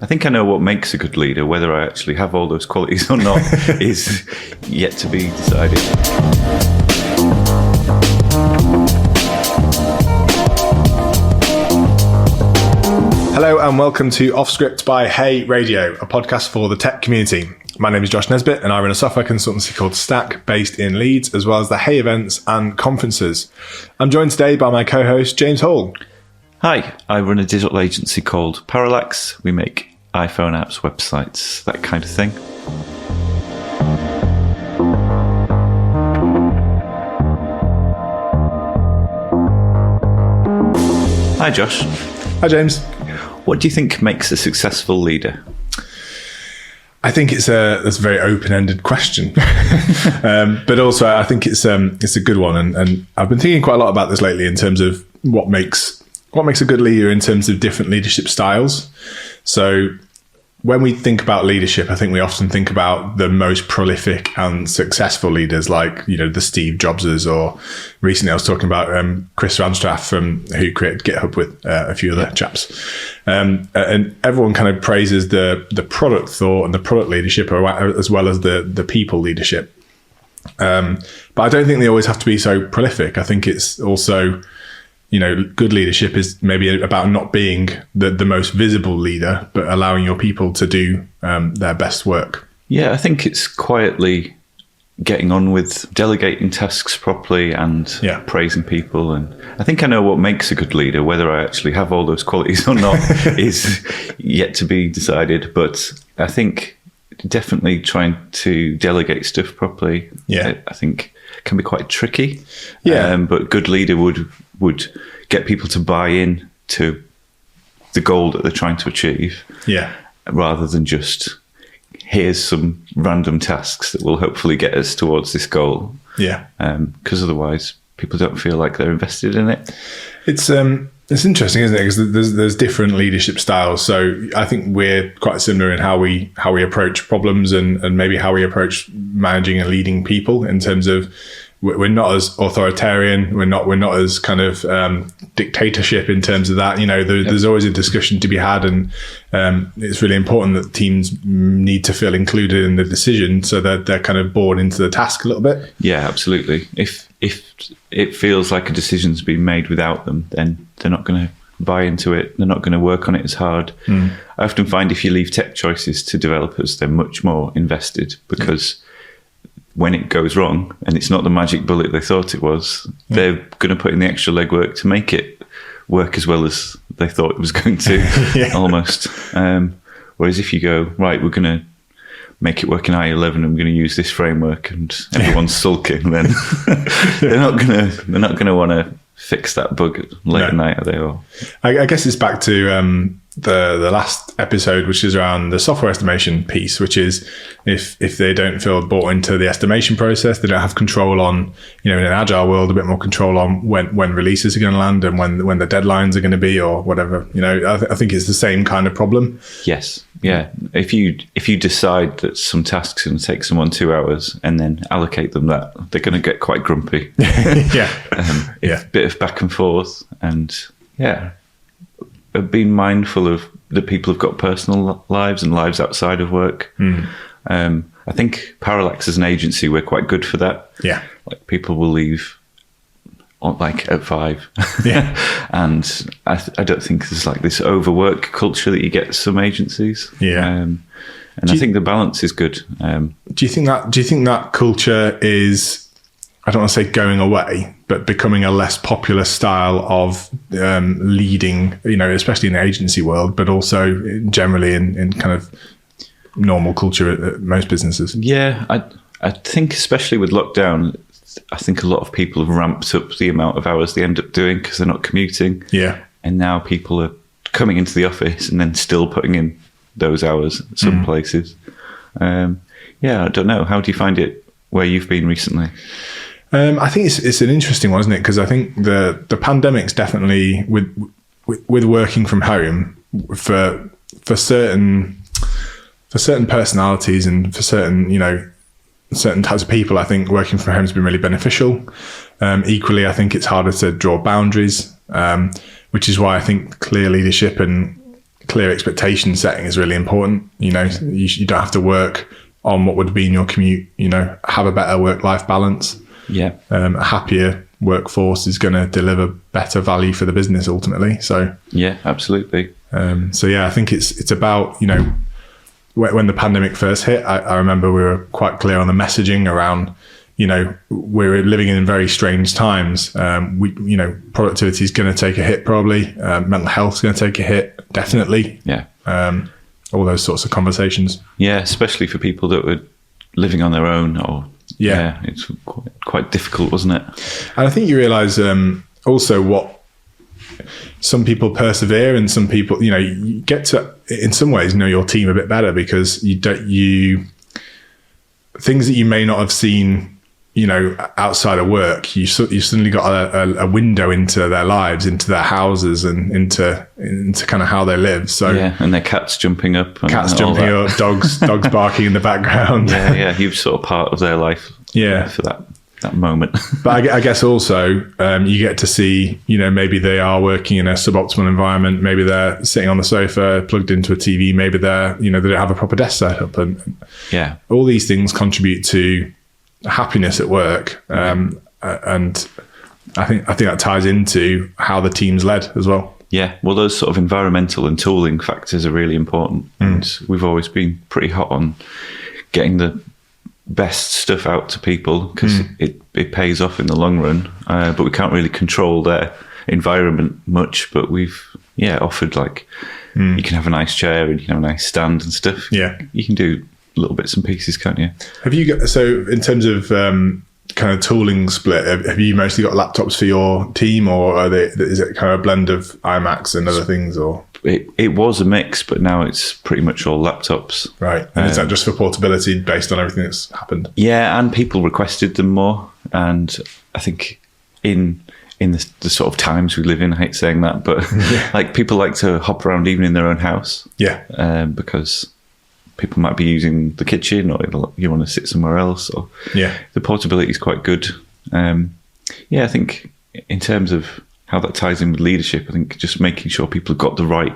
I think I know what makes a good leader. Whether I actually have all those qualities or not is yet to be decided. Hello and welcome to Off Script by Hey Radio, a podcast for the tech community. My name is Josh Nesbitt and I run a software consultancy called Stac based in Leeds, as well as the Hey events and conferences. I'm joined today by my co-host James Hall. Hi, I run a digital agency called Parallax. We make iPhone apps, websites, that kind of thing. Hi Josh. Hi James. What do you think makes a successful leader? I think that's a very open-ended question, but also I think it's a good one, and I've been thinking quite a lot about this lately in terms of what makes a good leader in terms of different leadership styles. So when we think about leadership, I think we often think about the most prolific and successful leaders, like, you know, the Steve Jobses, or recently I was talking about Chris Ranstrath who created GitHub with a few other chaps. And everyone kind of praises the product thought and the product leadership as well as the people leadership. But I don't think they always have to be so prolific. I think it's also, you know, good leadership is maybe about not being the most visible leader, but allowing your people to do their best work. Yeah, I think it's quietly getting on with delegating tasks properly and praising people. And I think I know what makes a good leader. Whether I actually have all those qualities or not is yet to be decided. But I think definitely trying to delegate stuff properly, I think can be quite tricky. But good leader would get people to buy in to the goal that they're trying to achieve, rather than just here's some random tasks that will hopefully get us towards this goal. Because otherwise people don't feel like they're invested in it. It's interesting, isn't it? Because there's different leadership styles. So I think we're quite similar in how we approach problems and maybe how we approach managing and leading people, in terms of we're not as authoritarian. We're not as kind of dictatorship in terms of that. You know, there's always a discussion to be had, and it's really important that teams need to feel included in the decision, so that they're kind of bought into the task a little bit. Yeah, absolutely. If it feels like a decision's been made without them, then they're not going to buy into it. They're not going to work on it as hard. I often find if you leave tech choices to developers, they're much more invested, because when it goes wrong and it's not the magic bullet they thought it was, they're going to put in the extra legwork to make it work as well as they thought it was going to, almost. Whereas if you go, right, we're going to make it work in i11 and we're going to use this framework, and everyone's sulking, then they're not going to want to fix that bug late at night, are they? Or I guess it's back to the last episode, which is around the software estimation piece, which is if they don't feel bought into the estimation process, they don't have control on, you know, in an agile world, a bit more control on when releases are going to land and when the deadlines are going to be, or whatever. You know, I think it's the same kind of problem. Yes. Yeah. If you decide that some tasks are going to take someone 2 hours and then allocate them that, they're going to get quite grumpy. A bit of back and forth, and being mindful of that people have got personal lives and lives outside of work. I think Parallax as an agency, we're quite good for that. Like, people will leave at 5. And I don't think there's like this overwork culture that you get at some agencies. And I think the balance is good. Do you think that culture is, I don't want to say going away, but becoming a less popular style of leading, you know, especially in the agency world, but also generally in kind of normal culture at most businesses? Yeah, I think especially with lockdown, I think a lot of people have ramped up the amount of hours they end up doing because they're not commuting. And now people are coming into the office and then still putting in those hours at some places. I don't know. How do you find it where you've been recently? I think it's an interesting one, isn't it? Because I think the pandemic's definitely with working from home for certain personalities and for certain types of people. I think working from home has been really beneficial. Equally, I think it's harder to draw boundaries, which is why I think clear leadership and clear expectation setting is really important. You don't have to work on what would be in your commute. Have a better work-life balance. Yeah. A happier workforce is going to deliver better value for the business ultimately. So yeah, absolutely. I think it's about, when the pandemic first hit, I remember we were quite clear on the messaging around, we're living in very strange times. Productivity is going to take a hit probably. Mental health is going to take a hit, definitely. Yeah. All those sorts of conversations. Yeah, especially for people that were living on their own or it's quite difficult, wasn't it? And I think you realise also what some people persevere and some people, you get to, in some ways, know your team a bit better because things that you may not have seen, outside of work, you suddenly got a window into their lives, into their houses and into kind of how they live. So yeah, and their cats jumping up. Cats jumping up, dogs barking in the background. Yeah, you're sort of part of their life for that moment. But I guess also you get to see, maybe they are working in a suboptimal environment. Maybe they're sitting on the sofa, plugged into a TV. Maybe they're, they don't have a proper desk set up. And all these things contribute to happiness at work. And I think that ties into how the team's led as well. Yeah, well, those sort of environmental and tooling factors are really important. And we've always been pretty hot on getting the best stuff out to people because it pays off in the long run. But we can't really control their environment much. But we've offered you can have a nice chair and you can have a nice stand and stuff. Yeah, you can do little bits and pieces, can't you? Have you got, so in terms of kind of tooling split, have you mostly got laptops for your team, or is it kind of a blend of iMacs and other things? Or it was a mix, but now it's pretty much all laptops. Right. And is that just for portability based on everything that's happened? Yeah, and people requested them more. And I think in the sort of times we live in, I hate saying that, but people like to hop around even in their own house. Yeah. Because people might be using the kitchen, or you want to sit somewhere else. Or the portability is quite good. I think in terms of how that ties in with leadership, I think just making sure people have got the right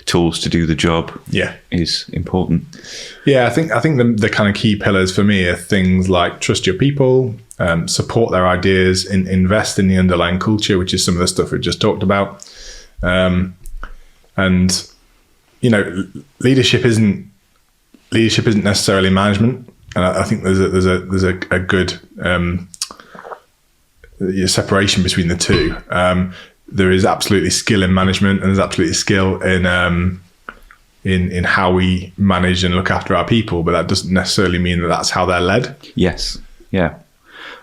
tools to do the job is important. Yeah, I think the kind of key pillars for me are things like trust your people, support their ideas, invest in the underlying culture, which is some of the stuff we just talked about. And leadership isn't necessarily management, and I think there's a good separation between the two. There is absolutely skill in management, and there's absolutely skill in how we manage and look after our people, but that doesn't necessarily mean that that's how they're led. Yes, yeah.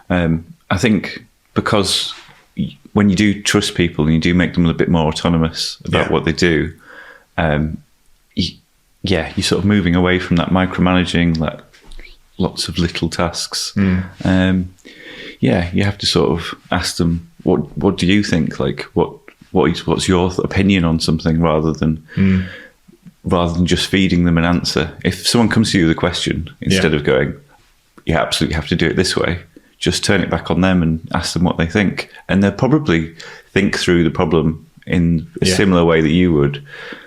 I think because when you do trust people and you do make them a little bit more autonomous about what they do, you're sort of moving away from that micromanaging, lots of little tasks. You have to sort of ask them, what do you think? What's your opinion on something, rather than just feeding them an answer. If someone comes to you with a question, instead of going, you absolutely have to do it this way, just turn it back on them and ask them what they think. And they'll probably think through the problem in a similar way that you would.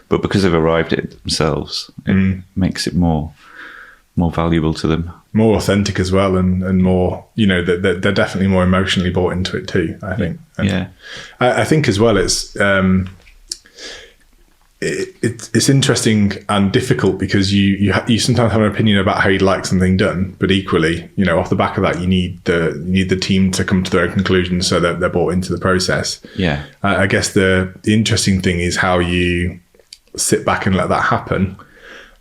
But because they've arrived at it themselves, it makes it more valuable to them. More authentic as well, and more, they're definitely more emotionally bought into it too, I think. And I think as well, it's interesting and difficult because you sometimes have an opinion about how you'd like something done, but equally, off the back of that, you need the team to come to their own conclusions so that they're bought into the process. Yeah. I guess the interesting thing is how you sit back and let that happen,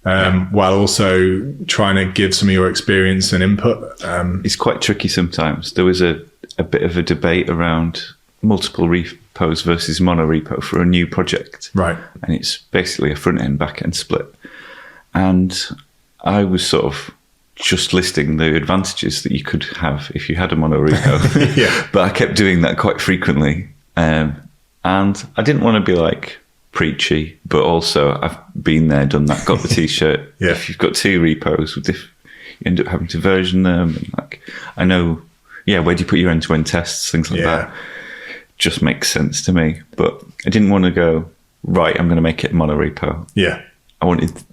while also trying to give some of your experience and input. It's quite tricky sometimes. There was a bit of a debate around multiple repos versus mono repo for a new project. Right. And it's basically a front end, back end split. And I was sort of just listing the advantages that you could have if you had a mono repo. But I kept doing that quite frequently. And I didn't want to be preachy, but also I've been there, done that, got the t-shirt. If you've got two repos, you end up having to version them. And I know, where do you put your end-to-end tests, things like that. Just makes sense to me. But I didn't want to go, right, I'm going to make it monorepo. Yeah. I wanted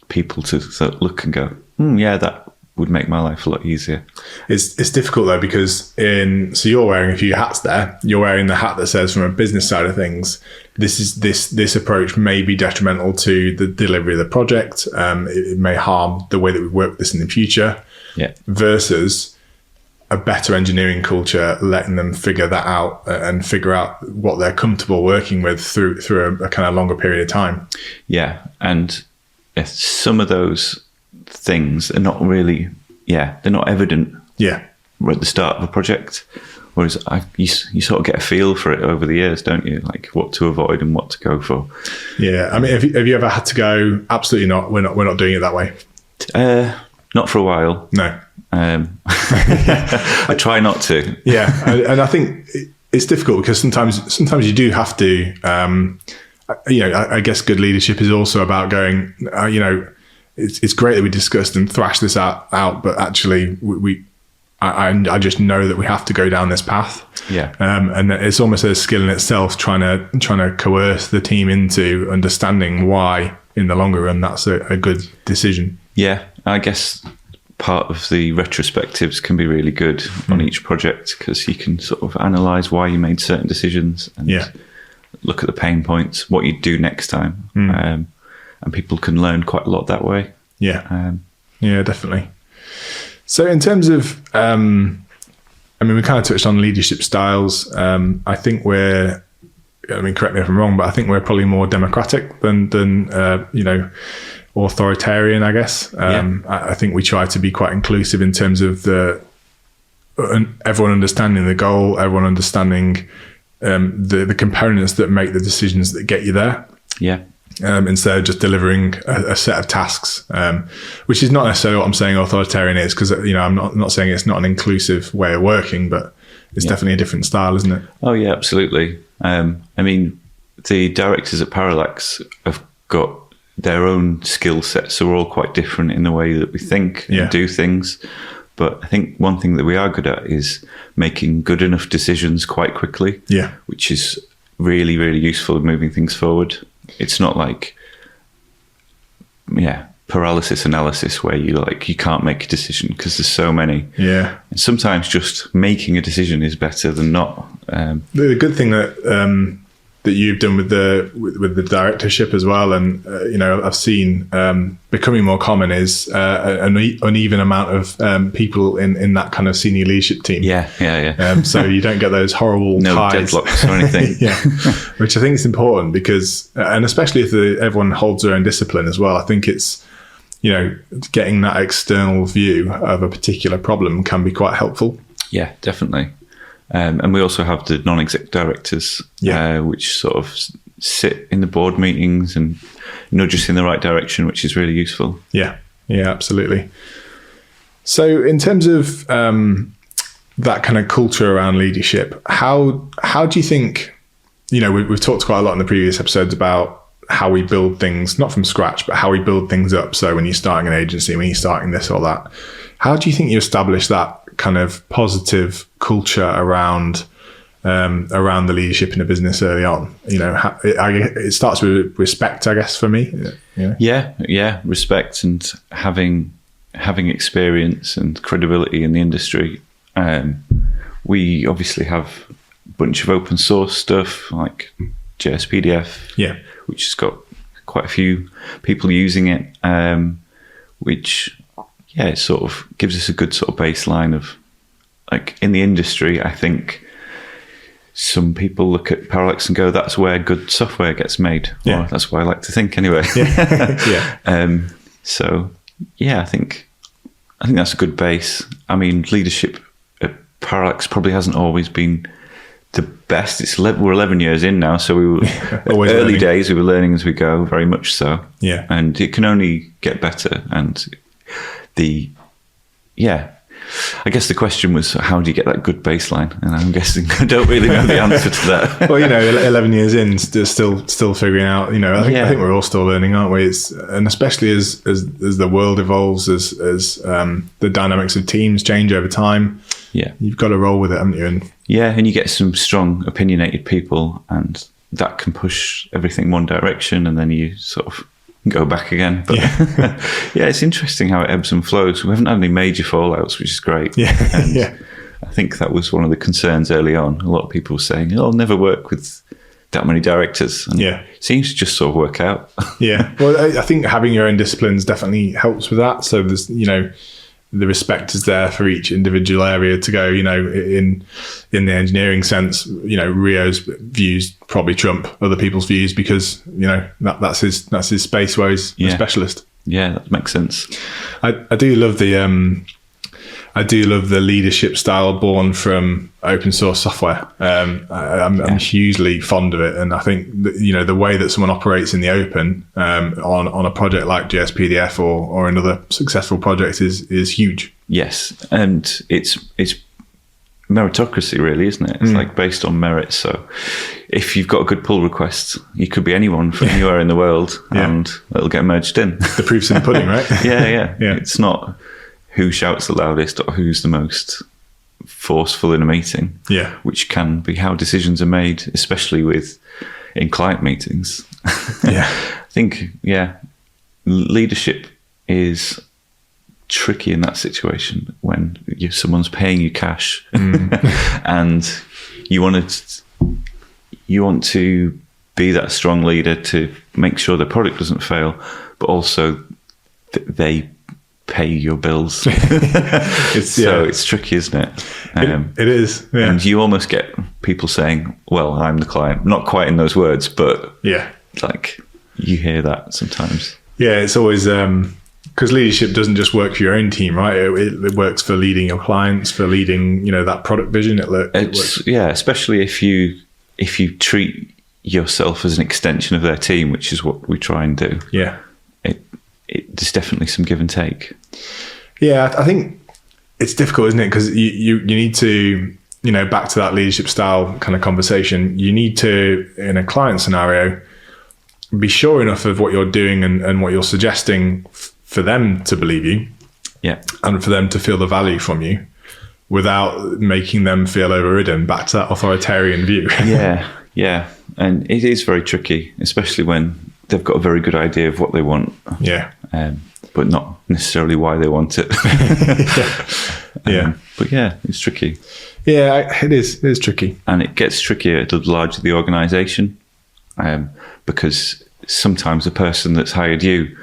people to sort of look and go, yeah, that would make my life a lot easier. It's difficult though, because so you're wearing a few hats there. You're wearing the hat that says, from a business side of things, this approach may be detrimental to the delivery of the project. It may harm the way that we work with this in the future. Yeah. Versus a better engineering culture, letting them figure that out and figure out what they're comfortable working with through a kind of longer period of time. Yeah, and some of those things are not really, they're not evident. Yeah, at the start of a project, whereas you sort of get a feel for it over the years, don't you? Like what to avoid and what to go for. Yeah, I mean, have you ever had to go, absolutely not, we're not doing it that way? Not for a while. No. I try not to. Yeah, and I think it's difficult because sometimes you do have to. I guess good leadership is also about going. It's great that we discussed and thrashed this out, but actually I just know that we have to go down this path. Yeah. And it's almost a skill in itself trying to coerce the team into understanding why in the longer run that's a good decision. Yeah, I guess part of the retrospectives can be really good on each project because you can sort of analyze why you made certain decisions and look at the pain points, what you'd do next time. And people can learn quite a lot that way. Yeah. Yeah, definitely. So in terms of, we kind of touched on leadership styles. I think correct me if I'm wrong, but I think we're probably more democratic than authoritarian, I guess. I think we try to be quite inclusive in terms of everyone understanding the goal, everyone understanding the components that make the decisions that get you there. Yeah. Instead of just delivering a set of tasks, which is not necessarily what I'm saying authoritarian is, because I'm not saying it's not an inclusive way of working, but it's definitely a different style, isn't it? Oh yeah, absolutely. The directors at Parallax have got their own skill sets, so we're all quite different in the way that we think and do things. But I think one thing that we are good at is making good enough decisions quite quickly, which is really, really useful in moving things forward. It's not like, paralysis analysis where you can't make a decision because there's so many. Yeah. And sometimes just making a decision is better than not. The good thing that you've done with the directorship as well, and I've seen becoming more common is an uneven amount of people in that kind of senior leadership team. So you don't get those horrible ties. Deadlocks or anything. Which I think is important because, and especially if everyone holds their own discipline as well. I think it's getting that external view of a particular problem can be quite helpful. Yeah, definitely. And we also have the non-exec directors, which sort of sit in the board meetings and nudge us in the right direction, which is really useful. Yeah, absolutely. So in terms of that kind of culture around leadership, how do you think, we've talked quite a lot in the previous episodes about how we build things, not from scratch, but how we build things up. So when you're starting an agency, when you're starting this or that, how do you think you establish that kind of positive culture around the leadership in a business early on? It starts with respect, I guess, for me. Yeah, respect and having experience and credibility in the industry. We obviously have a bunch of open source stuff like JSPDF, which has got quite a few people using it, which it sort of gives us a good sort of baseline of, like, in the industry. I think some people look at Parallax and go, that's where good software gets made. Yeah. Or that's what I like to think anyway. I think that's a good base. I mean, leadership at Parallax probably hasn't always been the best. We're 11 years in now, so we were early learning. Days. We were learning as we go, very much so. Yeah, and it can only get better. And I guess the question was, how do you get that good baseline? And I'm guessing I don't really know the answer to that. Well, 11 years in, still figuring out. I think we're all still learning, aren't we? And especially as the world evolves, as the dynamics of teams change over time. Yeah, you've got to roll with it, haven't you? And you get some strong, opinionated people, and that can push everything one direction, and then you sort of go back again. But yeah, it's interesting how it ebbs and flows. We haven't had any major fallouts, which is great. And I think that was one of the concerns early on. A lot of people were saying, "Oh, I'll never work with that many directors." And it seems to just sort of work out. Well, I think having your own disciplines definitely helps with that. So there's, the respect is there for each individual area to go, in the engineering sense, Rio's views probably trump other people's views because, that's his space where he's a specialist. Yeah, that makes sense. I do love the leadership style born from open source software. I'm hugely fond of it, and I think that, the way that someone operates in the open on a project like JSPDF or another successful project is huge. Yes, and it's meritocracy, really, isn't it? It's like based on merit. So if you've got a good pull request, you could be anyone from anywhere in the world, and it'll get merged in. The proof's in the pudding, right? Yeah. It's not who shouts the loudest or who's the most forceful in a meeting, which can be how decisions are made, especially in client meetings. I think, leadership is tricky in that situation when someone's paying you cash and you want to be that strong leader to make sure the product doesn't fail, but also they pay your bills. It's tricky, isn't it? It is. Yeah. And you almost get people saying, well, I'm the client. Not quite in those words, but like you hear that sometimes. Yeah, it's always because leadership doesn't just work for your own team, right? It works for leading your clients, for leading, that product vision. It works. Yeah, especially if you treat yourself as an extension of their team, which is what we try and do. Yeah. There's definitely some give and take. Yeah, I think it's difficult, isn't it? Because you need to, back to that leadership style kind of conversation, you need to, in a client scenario, be sure enough of what you're doing and what you're suggesting for them to believe you. Yeah. And for them to feel the value from you without making them feel overridden, back to that authoritarian view. Yeah. And it is very tricky, especially when they've got a very good idea of what they want. Yeah. But not necessarily why they want it. But it's tricky. Yeah, it is. It is tricky. And it gets trickier the larger the organisation, because sometimes the person that's hired you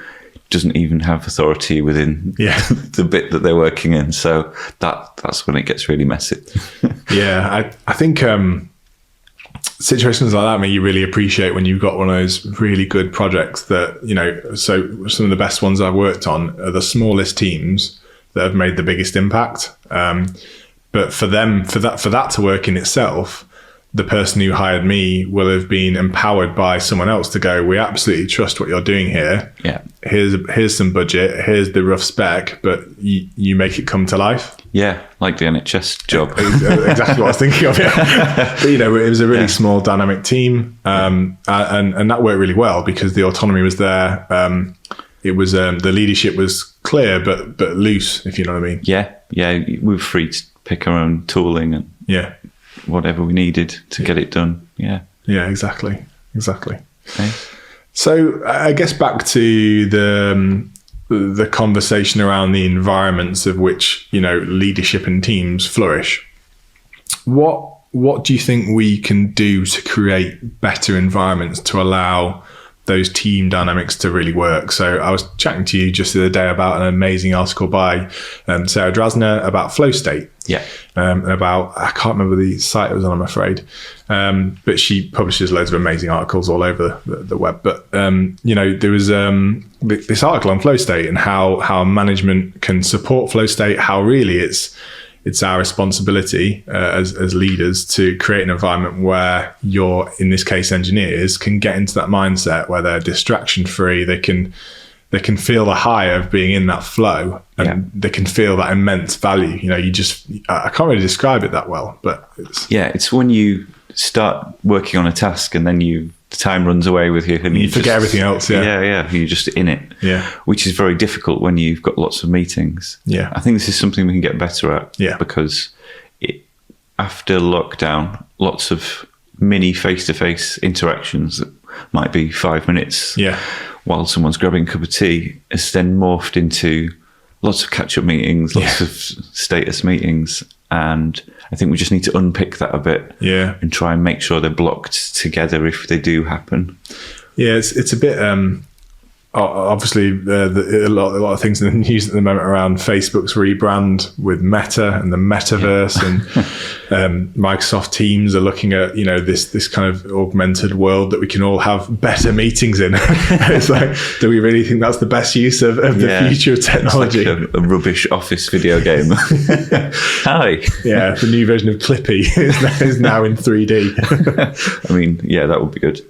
doesn't even have authority within the bit that they're working in. So that's when it gets really messy. I think situations like that, you really appreciate when you've got one of those really good projects that, so some of the best ones I've worked on are the smallest teams that have made the biggest impact. But for that to work in itself, the person who hired me will have been empowered by someone else to go, we absolutely trust what you're doing here. Yeah. Here's some budget. Here's the rough spec, but you make it come to life. Yeah, like the NHS job. Exactly what I was thinking of. Yeah. But, it was a really small dynamic team, and that worked really well because the autonomy was there. It was the leadership was clear but loose, if you know what I mean. Yeah. We were free to pick our own tooling and whatever we needed to get it done. Yeah, exactly. Okay. So I guess back to the conversation around the environments of which leadership and teams flourish. What do you think we can do to create better environments to allow those team dynamics to really work? So I was chatting to you just the other day about an amazing article by Sarah Drasner about flow state. Yeah. I can't remember the site it was on, I'm afraid. But she publishes loads of amazing articles all over the web. But, there was this article on flow state and how management can support flow state, how really it's our responsibility as leaders to create an environment where your, in this case, engineers can get into that mindset where they're distraction free. They can feel the high of being in that flow, and they can feel that immense value. I can't really describe it that well, but it's when you start working on a task and then the time runs away with you and you forget everything else. You're just in it. Which is very difficult when you've got lots of meetings. I think this is something we can get better at. Because after lockdown, lots of mini face-to-face interactions that might be 5 minutes while someone's grabbing a cup of tea has then morphed into lots of catch-up meetings, lots of status meetings. And I think we just need to unpick that a bit and try and make sure they're blocked together if they do happen. Yeah, it's a bit... obviously, a lot of things in the news at the moment around Facebook's rebrand with Meta and the metaverse, and Microsoft Teams are looking at this kind of augmented world that we can all have better meetings in. It's like, do we really think that's the best use of the future of technology? It's like a rubbish office video game. Hi. Yeah, the new version of Clippy is now in 3D. I mean, that would be good.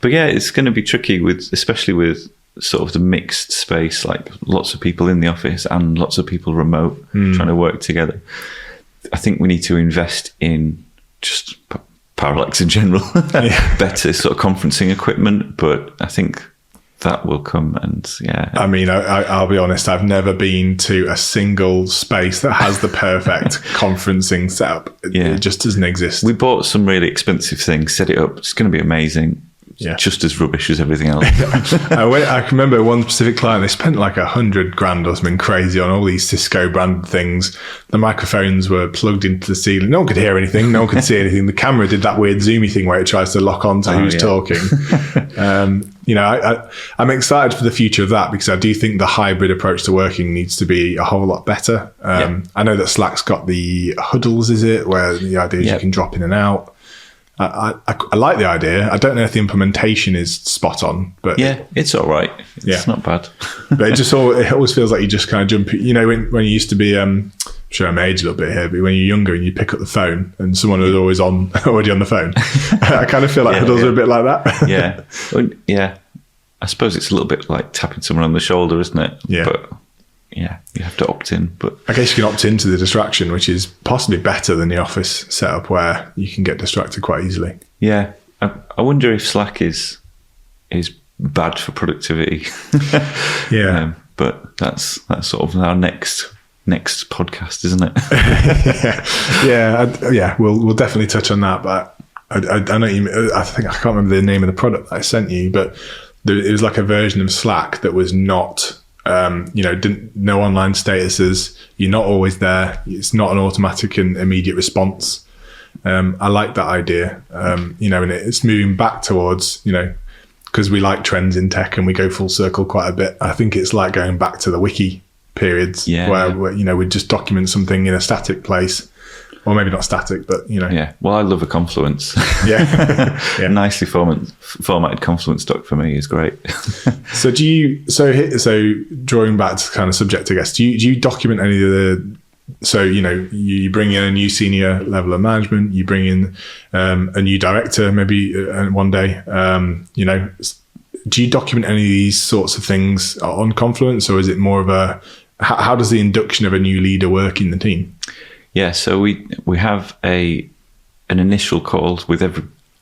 But yeah, it's going to be tricky especially with sort of the mixed space, like lots of people in the office and lots of people remote trying to work together. I think we need to invest in just Parallax in general, better sort of conferencing equipment, but I think that will come. And I mean, I'll be honest, I've never been to a single space that has the perfect conferencing setup. It just doesn't exist. We bought some really expensive things, set it up. It's going to be amazing. Just as rubbish as everything else. I remember one specific client, they spent like $100,000 or something crazy on all these Cisco brand things. The microphones were plugged into the ceiling. No one could hear anything. No one could see anything. The camera did that weird zoomy thing where it tries to lock on to who's talking. I'm excited for the future of that because I do think the hybrid approach to working needs to be a whole lot better. I know that Slack's got the huddles, is it? Where the idea is you can drop in and out. I like the idea. I don't know if the implementation is spot on, but it's all right. It's not bad. But it always feels like you just kind of jump. When you used to be, I'm sure I'm aged a little bit here, but when you're younger and you pick up the phone and someone was always already on the phone, I kind of feel like huddles are a bit like that. I suppose it's a little bit like tapping someone on the shoulder, isn't it? But you have to opt in. But I guess you can opt into the distraction, which is possibly better than the office setup where you can get distracted quite easily. Yeah. I wonder if Slack is bad for productivity. But that's sort of our next podcast, isn't it? We'll definitely touch on that. But I know I think I can't remember the name of the product that I sent you, but it was like a version of Slack that was not... no online statuses. You're not always there. It's not an automatic and immediate response. I like that idea. And it's moving back towards, because we like trends in tech and we go full circle quite a bit. I think it's like going back to the wiki periods where we just document something in a static place. Or maybe not static, but Well, I love a Confluence. Nicely formatted Confluence doc for me is great. So drawing back to kind of subject, I guess, do you document any of the? So you bring in a new senior level of management, you bring in a new director, maybe one day. Do you document any of these sorts of things on Confluence, or is it more of how does the induction of a new leader work in the team? Yeah, so we have an initial call with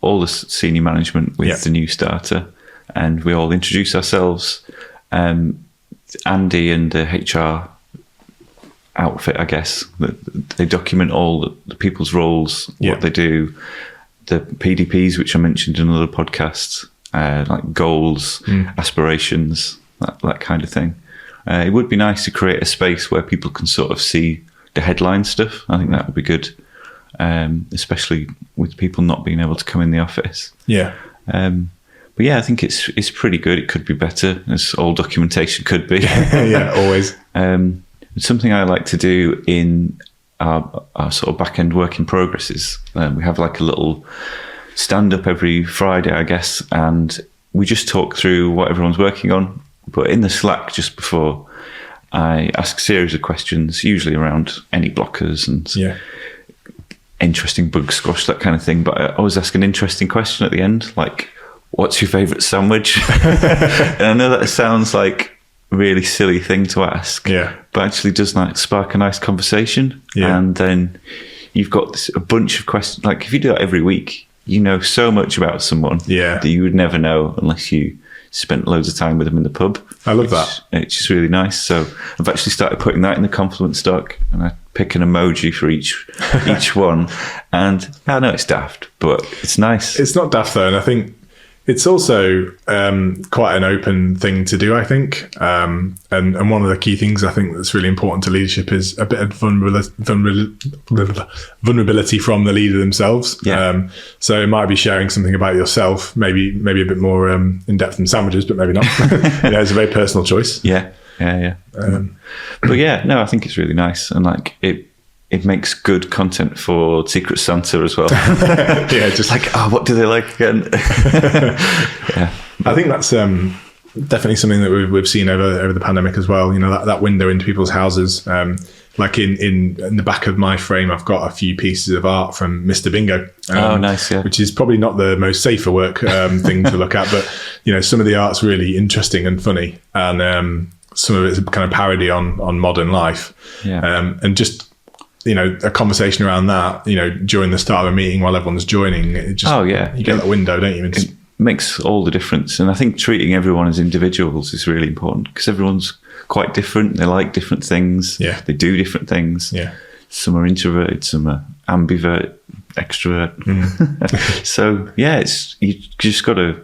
all the senior management with the new starter, and we all introduce ourselves. Andy and the HR outfit, I guess, they document all the people's roles, what they do, the PDPs, which I mentioned in another podcast, like goals, aspirations, that kind of thing. It would be nice to create a space where people can sort of see the headline stuff. I think that would be good, especially with people not being able to come in the office. But I think it's pretty good. It could be better, as all documentation could be. Always. Something I like to do in our sort of back end work in progress is we have like a little stand up every Friday, I guess, and we just talk through what everyone's working on. But in the Slack just before, I ask a series of questions, usually around any blockers and interesting bug squash, that kind of thing. But I always ask an interesting question at the end, like, what's your favourite sandwich? And I know that sounds like a really silly thing to ask, but actually does spark a nice conversation. And then you've got a bunch of questions. Like if you do that every week, you know so much about someone that you would never know unless you spent loads of time with them in the pub. I love that. It's just really nice. So I've actually started putting that in the Confluence doc, and I pick an emoji for each one. And I know it's daft, but it's nice. It's not daft though, and I think it's also quite an open thing to do, I think. And one of the key things I think that's really important to leadership is a bit of vulnerability from the leader themselves. Yeah. So it might be sharing something about yourself, maybe a bit more in depth than sandwiches, but maybe not. It's a very personal choice. Yeah. But yeah, no, I think it's really nice, and like it makes good content for Secret Santa as well. Yeah, just like, what do they like again? Yeah, I think that's definitely something that we've seen over the pandemic as well. That window into people's houses. Like in the back of my frame, I've got a few pieces of art from Mr. Bingo. Nice, yeah. Which is probably not the most safe for work thing to look at, but some of the art's really interesting and funny, and some of it's a kind of parody on modern life. Yeah. And just a conversation around that, during the start of a meeting while everyone's joining, it just, you get that window, don't you? It makes all the difference. And I think treating everyone as individuals is really important, because everyone's quite different. They like different things. Yeah. They do different things. Yeah. Some are introverted, some are ambivert, extrovert. So yeah, you just got to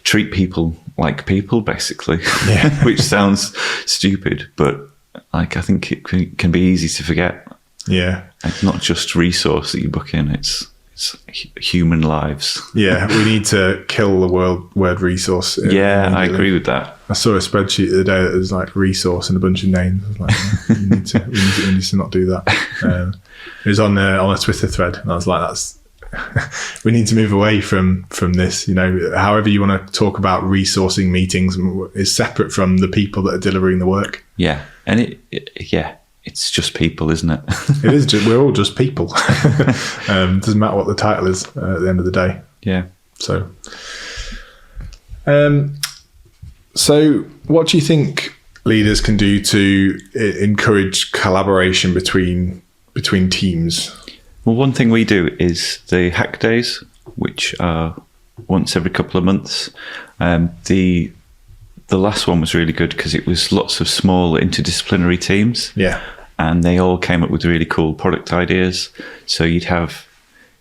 treat people like people, basically. Yeah. Which sounds stupid, but like I think it can be easy to forget. Yeah. It's not just resource that you book in, it's human lives. Yeah, we need to kill the word resource. Yeah, I agree with that. I saw a spreadsheet the other day that was like resource and a bunch of names. I was like, we need to not do that. It was on a Twitter thread, and I was like, we need to move away from this. However you want to talk about resourcing meetings is separate from the people that are delivering the work. Yeah, and it's just people, isn't it? It is. We're all just people. Doesn't matter what the title is at the end of the day. Yeah. So what do you think leaders can do to encourage collaboration between teams? Well, one thing we do is the hack days, which are once every couple of months. The last one was really good because it was lots of small interdisciplinary teams. Yeah. And they all came up with really cool product ideas. So you'd have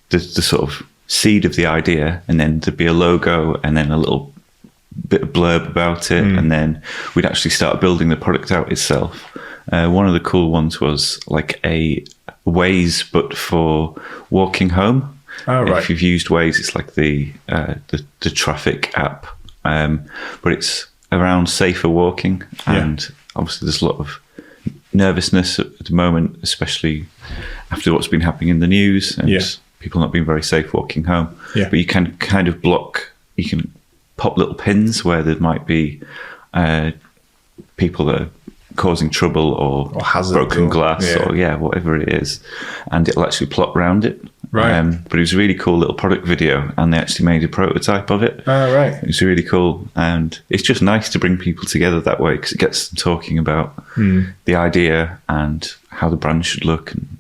the sort of seed of the idea, and then there'd be a logo and then a little bit of blurb about it. And then we'd actually start building the product out itself. One of the cool ones was like a Waze, but for walking home. Oh, right. If you've used Waze, it's like the traffic app. But it's around safer walking. And obviously there's a lot of nervousness at the moment, especially after what's been happening in the news and people not being very safe walking home. Yeah. But you can kind of you can pop little pins where there might be people that are causing trouble or broken glass or whatever it is, and it'll actually plot around it. Right. But it was a really cool little product video, and they actually made a prototype of it. Oh, right. It was really cool, and it's just nice to bring people together that way, because it gets them talking about the idea and how the brand should look, and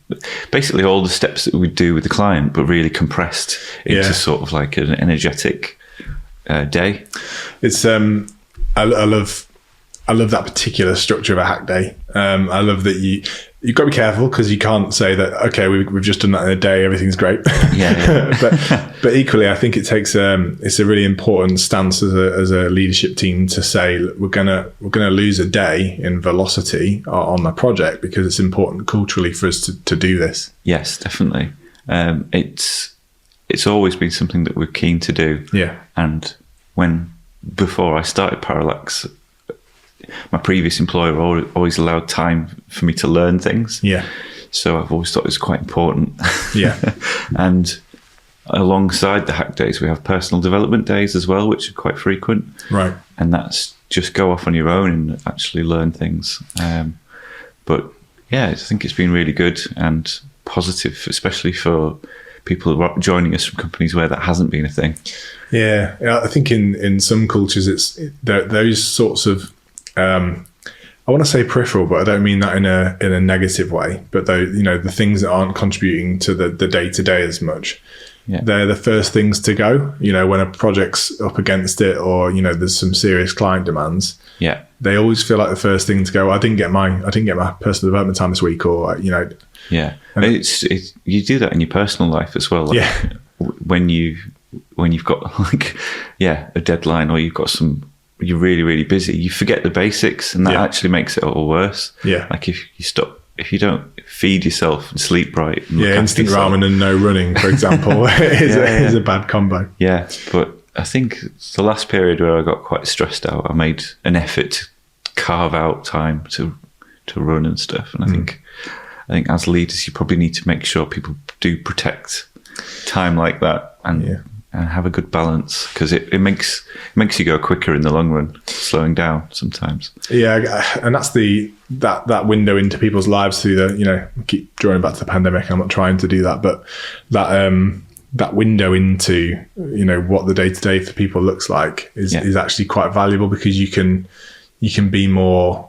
basically all the steps that we do with the client, but really compressed into sort of like an energetic day. It's I love that particular structure of a hack day. I love that you've got to be careful, because you can't say that, okay, we've just done that in a day, everything's great. Yeah. but equally, I think it takes it's a really important stance as a leadership team to say, look, we're gonna lose a day in velocity on the project, because it's important culturally for us to do this. Yes, definitely. It's always been something that we're keen to do. Yeah. And before I started Parallax, my previous employer always allowed time for me to learn things. Yeah. So I've always thought it was quite important. Yeah. And alongside the hack days, we have personal development days as well, which are quite frequent. Right. And that's just go off on your own and actually learn things. But yeah, I think it's been really good and positive, especially for people who are joining us from companies where that hasn't been a thing. Yeah. I think in some cultures, it's those sorts of, I want to say peripheral, but I don't mean that in a negative way. But the things that aren't contributing to the day to day as much, they're the first things to go. When a project's up against it, or there's some serious client demands. Yeah, they always feel like the first thing to go. I didn't get my personal development time this week, or Yeah, it's you do that in your personal life as well. Like when you've got a deadline, or you've got you're really, really busy, you forget the basics, and that actually makes it all worse. Yeah, like if you don't feed yourself and sleep right. And instant ramen and no running, for example, is a bad combo. Yeah, but I think the last period where I got quite stressed out, I made an effort to carve out time to run and stuff. And I think as leaders, you probably need to make sure people do protect time like that and have a good balance, because it makes you go quicker in the long run, slowing down sometimes. Yeah, and that's that window into people's lives through I keep drawing back to the pandemic. I'm not trying to do that, but that window into what the day-to-day for people looks like is actually quite valuable, because you can be more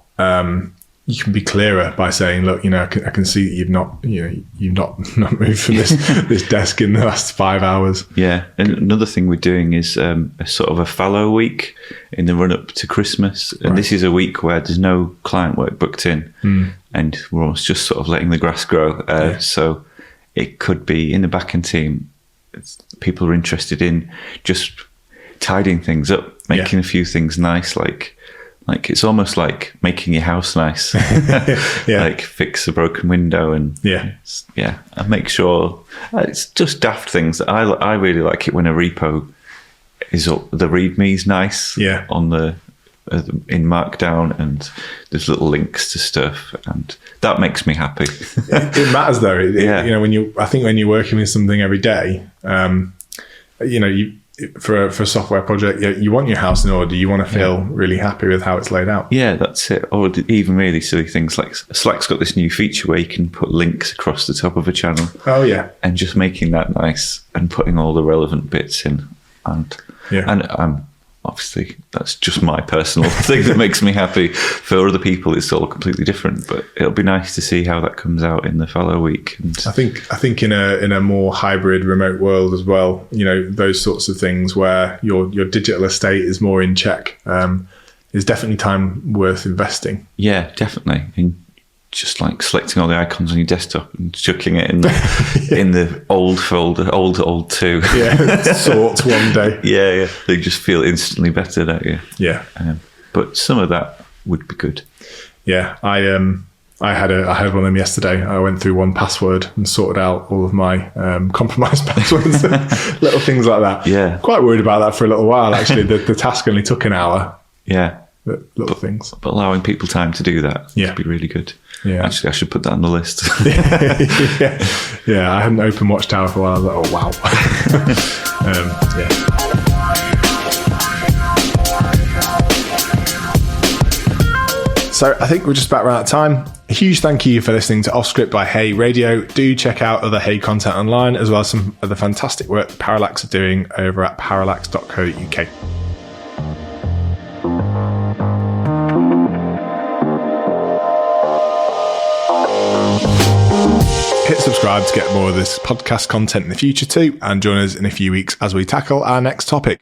you can be clearer by saying, look, I can see that you've not moved from this desk in the last 5 hours. Yeah, and another thing we're doing is a sort of a fallow week in the run up to Christmas, and this is a week where there's no client work booked in, and we're almost just sort of letting the grass grow. So it could be in the back-end team, people are interested in just tidying things up, making a few things nice, like it's almost like making your house nice. Like fix a broken window and and make sure it's just daft things. I really like it when a repo is the README's nice on the in Markdown, and there's little links to stuff, and that makes me happy. It matters though. I think when you're working with something every day, for a software project, you want your house in order. You want to feel really happy with how it's laid out. Yeah, that's it. Or even really silly things like Slack's got this new feature where you can put links across the top of a channel. Oh yeah, and just making that nice and putting all the relevant bits in. And I'm obviously that's just my personal thing that makes me happy. For other people, it's all completely different. But it'll be nice to see how that comes out in the fallow week. And I think in a more hybrid remote world as well, those sorts of things where your digital estate is more in check is definitely time worth investing. Yeah, definitely. And just like selecting all the icons on your desktop and chucking it in the old folder, old too. Yeah, sort one day. Yeah. They just feel instantly better, don't you? Yeah. But some of that would be good. Yeah, I had one of them yesterday. I went through 1Password and sorted out all of my compromised passwords, little things like that. Yeah. Quite worried about that for a little while, actually. The task only took an hour. Yeah. Little things. But allowing people time to do that would be really good. Yeah. Actually, I should put that on the list. Yeah, I hadn't opened Watchtower for a while. I was like, oh, wow. So I think we're just about run out of time. A huge thank you for listening to Off Script by Hey Radio. Do check out other Hey content online, as well as some of the fantastic work Parallax are doing over at parallax.co.uk. Hit subscribe to get more of this podcast content in the future too, and join us in a few weeks as we tackle our next topic.